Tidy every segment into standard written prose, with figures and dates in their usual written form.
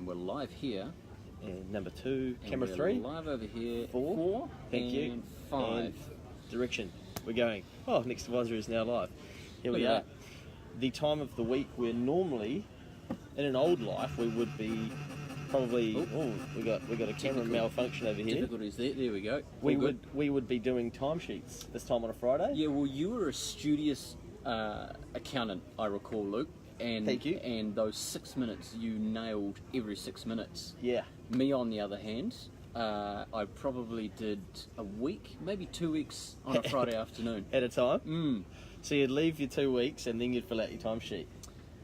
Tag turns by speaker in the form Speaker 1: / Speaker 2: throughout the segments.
Speaker 1: we're live here.
Speaker 2: And number 2,
Speaker 1: And
Speaker 2: camera
Speaker 1: we're
Speaker 2: 3,
Speaker 1: live over here.
Speaker 2: 4, thank you,
Speaker 1: and 5.
Speaker 2: and direction. We're going. Oh, Next Advisory is now live. Here we
Speaker 1: Look
Speaker 2: are.
Speaker 1: at
Speaker 2: The time of the week where normally, in an old life, we would be probably. Oh, we got a camera malfunction over here.
Speaker 1: Difficulties there. There we go.
Speaker 2: We
Speaker 1: All good.
Speaker 2: would be doing timesheets this time on a Friday.
Speaker 1: Yeah, well, you were a studious accountant, I recall, Luke. And,
Speaker 2: Thank you.
Speaker 1: And those 6 minutes, you nailed every 6 minutes.
Speaker 2: Yeah.
Speaker 1: Me, on the other hand, I probably did a week, maybe 2 weeks on a Friday afternoon.
Speaker 2: At a time. So you'd leave your 2 weeks and then you'd fill out your timesheet.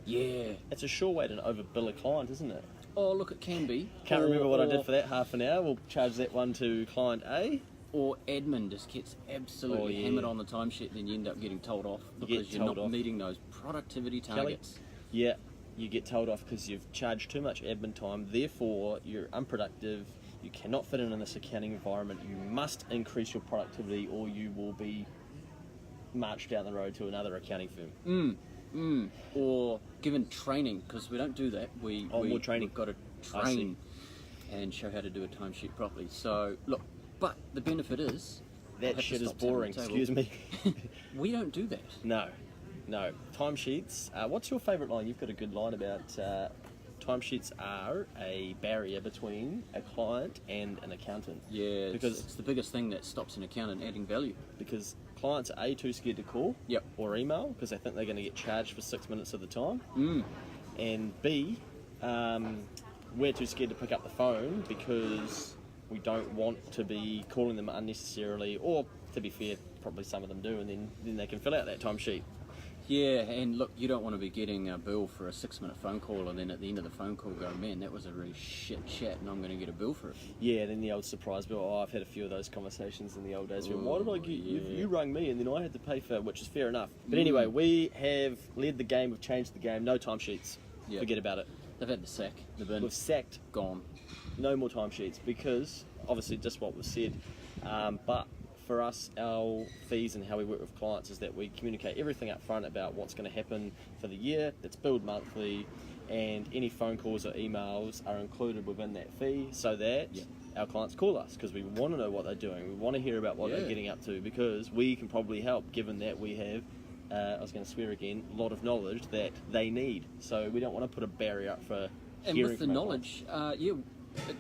Speaker 1: Yeah.
Speaker 2: It's a sure way to overbill a client, isn't it?
Speaker 1: Oh, look, it can be.
Speaker 2: Can't remember what I did for that half an hour. We'll charge that one to client A.
Speaker 1: Or admin just gets absolutely hammered on the timesheet, then you end up getting told off because you're not meeting those productivity targets.
Speaker 2: Yeah, you get told off because you've charged too much admin time, therefore you're unproductive, you cannot fit in this accounting environment, you must increase your productivity or you will be marched down the road to another accounting firm.
Speaker 1: Or given training, because we don't do that.
Speaker 2: More training.
Speaker 1: We've got to train and show how to do a timesheet properly. So, look, but the benefit is...
Speaker 2: That shit is boring, excuse me.
Speaker 1: We don't do that.
Speaker 2: No. Timesheets. What's your favourite line? You've got a good line about timesheets are a barrier between a client and an accountant.
Speaker 1: Yeah,
Speaker 2: because
Speaker 1: it's the biggest thing that stops an accountant adding value.
Speaker 2: Because clients are too scared to call or email because they think they're going to get charged for 6 minutes of the time. And B, we're too scared to pick up the phone because we don't want to be calling them unnecessarily, or to be fair, probably some of them do, and then they can fill out that timesheet.
Speaker 1: Yeah, and look, you don't want to be getting a bill for a 6 minute phone call and then at the end of the phone call go, man, that was a really shit chat and I'm going to get a bill for it.
Speaker 2: Yeah, then the old surprise bill. Oh, I've had a few of those conversations in the old days. Why did I get you rung me and then I had to pay for it, which is fair enough. But anyway, we have led the game, we've changed the game, no timesheets. Forget about it.
Speaker 1: They've had the sack, the bin.
Speaker 2: We've sacked.
Speaker 1: Gone.
Speaker 2: No more timesheets because, obviously, just what was said, but for us, our fees and how we work with clients is that we communicate everything up front about what's going to happen for the year. It's billed monthly, and any phone calls or emails are included within that fee so that our clients call us because we want to know what they're doing. We want to hear about what they're getting up to because we can probably help given that we have, I was going to swear again, a lot of knowledge that they need. So we don't want to put a barrier up for
Speaker 1: and
Speaker 2: hearing
Speaker 1: with the knowledge,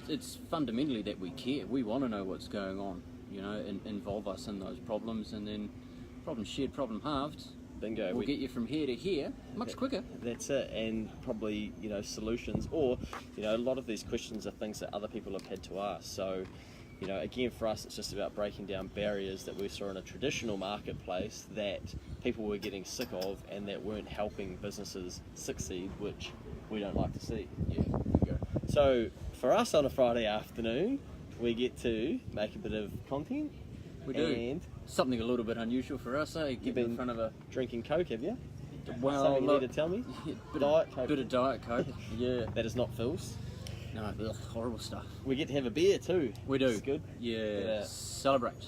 Speaker 1: it's fundamentally that we care. We want to know what's going on. You know, involve us in those problems, and then problem shared, problem halved.
Speaker 2: Bingo.
Speaker 1: We'll get you from here to here much quicker.
Speaker 2: That's it, and probably solutions, or a lot of these questions are things that other people have had to ask. So, again, for us, it's just about breaking down barriers that we saw in a traditional marketplace that people were getting sick of and that weren't helping businesses succeed, which we don't like to see.
Speaker 1: Yeah, there you go.
Speaker 2: So, for us on a Friday afternoon, we get to make a bit of content.
Speaker 1: We do.
Speaker 2: And
Speaker 1: something a little bit unusual for us, eh?
Speaker 2: You've been in front of a drinking Coke, have you?
Speaker 1: Well,
Speaker 2: something you need to tell me? Diet Coke.
Speaker 1: Bit of Diet Coke. Yeah.
Speaker 2: That is not Phil's.
Speaker 1: No, horrible stuff.
Speaker 2: We get to have a beer too.
Speaker 1: We do.
Speaker 2: It's good.
Speaker 1: Yeah. Celebrate.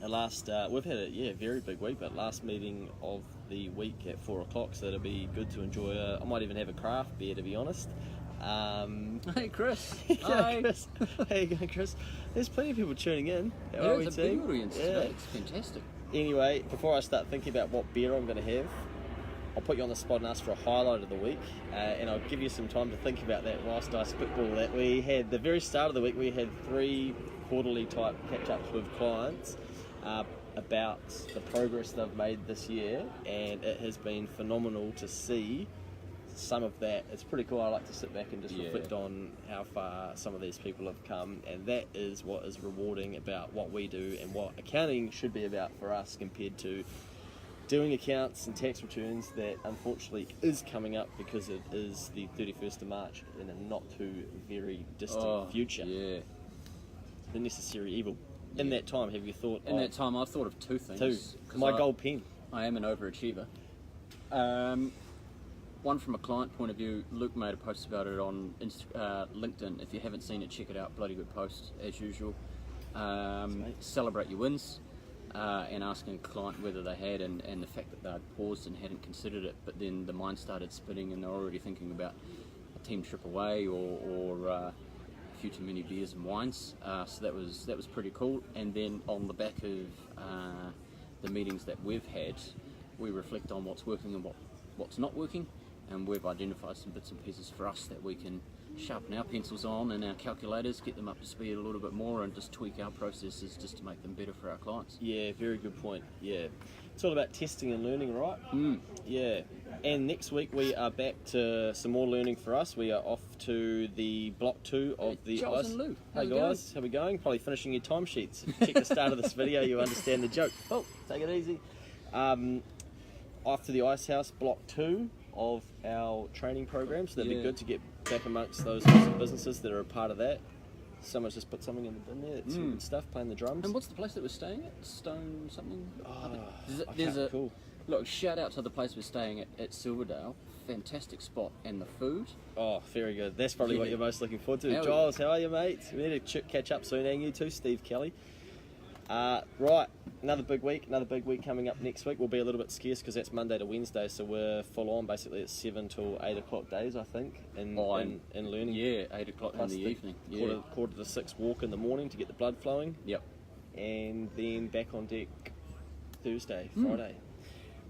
Speaker 2: Our last, we've had a very big week, but last meeting of the week at 4 o'clock, so it'll be good to enjoy. I might even have a craft beer, to be honest.
Speaker 1: Hey Chris.
Speaker 2: Hi Chris. How you going, Chris? There's plenty of people tuning in.
Speaker 1: It's a big audience today. It's fantastic.
Speaker 2: Anyway, before I start thinking about what beer I'm going to have, I'll put you on the spot and ask for a highlight of the week, and I'll give you some time to think about that whilst I spitball that. We had the very start of the week, we had 3 quarterly type catch-ups with clients about the progress they've made this year, and it has been phenomenal to see some of that. It's pretty cool. I like to sit back and just reflect on how far some of these people have come, and that is what is rewarding about what we do and what accounting should be about for us compared to doing accounts and tax returns that unfortunately is coming up because it is the 31st of March in a not too very distant future.
Speaker 1: Yeah.
Speaker 2: The necessary evil. In that time, have you thought...
Speaker 1: In that time, I've thought of 2 things.
Speaker 2: My gold pen.
Speaker 1: I am an overachiever. One from a client point of view, Luke made a post about it on LinkedIn. If you haven't seen it, check it out. Bloody good post, as usual. Celebrate your wins, and asking a client whether they had, and the fact that they'd paused and hadn't considered it, but then the mind started spinning and they're already thinking about a team trip away or a few too many beers and wines. So that was pretty cool. And then on the back of the meetings that we've had, we reflect on what's working and what's not working, and we've identified some bits and pieces for us that we can sharpen our pencils on and our calculators, get them up to speed a little bit more, and just tweak our processes just to make them better for our clients.
Speaker 2: Yeah, very good point. Yeah, it's all about testing and learning, right? Yeah, and next week we are back to some more learning for us. We are off to the block 2 of the
Speaker 1: Charles
Speaker 2: ice.
Speaker 1: and Lou,
Speaker 2: Hey guys, how we going? Probably finishing your timesheets. Check the start of this video, you understand the joke. Oh, take it easy. After the Ice House, block 2 of our training program, so that'd be good to get back amongst those awesome businesses that are a part of that. Someone's just put something in the bin there. That's some good stuff, playing the drums.
Speaker 1: And what's the place that we're staying at? Stone something?
Speaker 2: Oh, cool.
Speaker 1: Look, shout out to the place we're staying at Silverdale. Fantastic spot, and the food.
Speaker 2: Oh, very good. That's probably what you're most looking forward to.
Speaker 1: Hell
Speaker 2: Giles, how are you, mate? We need to catch up soon, and you too, Steve Kelly. Right, another big week coming up next week. We'll be a little bit scarce because that's Monday to Wednesday, so we're full on basically at 7 till 8 o'clock days, I think, in learning.
Speaker 1: Yeah, 8 o'clock in the evening.
Speaker 2: Quarter to 6 walk in the morning to get the blood flowing.
Speaker 1: Yep.
Speaker 2: And then back on deck Thursday, Friday.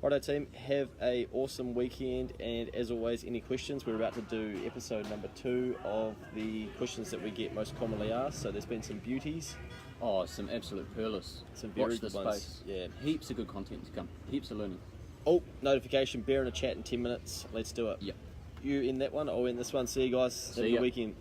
Speaker 2: Righto team, have a awesome weekend, and as always, any questions, we're about to do episode number 2 of the questions that we get most commonly asked, so there's been some beauties.
Speaker 1: Oh, some absolute pearlers.
Speaker 2: Some very
Speaker 1: Watch
Speaker 2: good
Speaker 1: this
Speaker 2: ones.
Speaker 1: space.
Speaker 2: Yeah.
Speaker 1: Heaps of good content to come. Heaps of learning.
Speaker 2: Oh, notification, bear in a chat in 10 minutes. Let's do it.
Speaker 1: Yep.
Speaker 2: You in that one, I'll in this one. See you guys. Have a good weekend.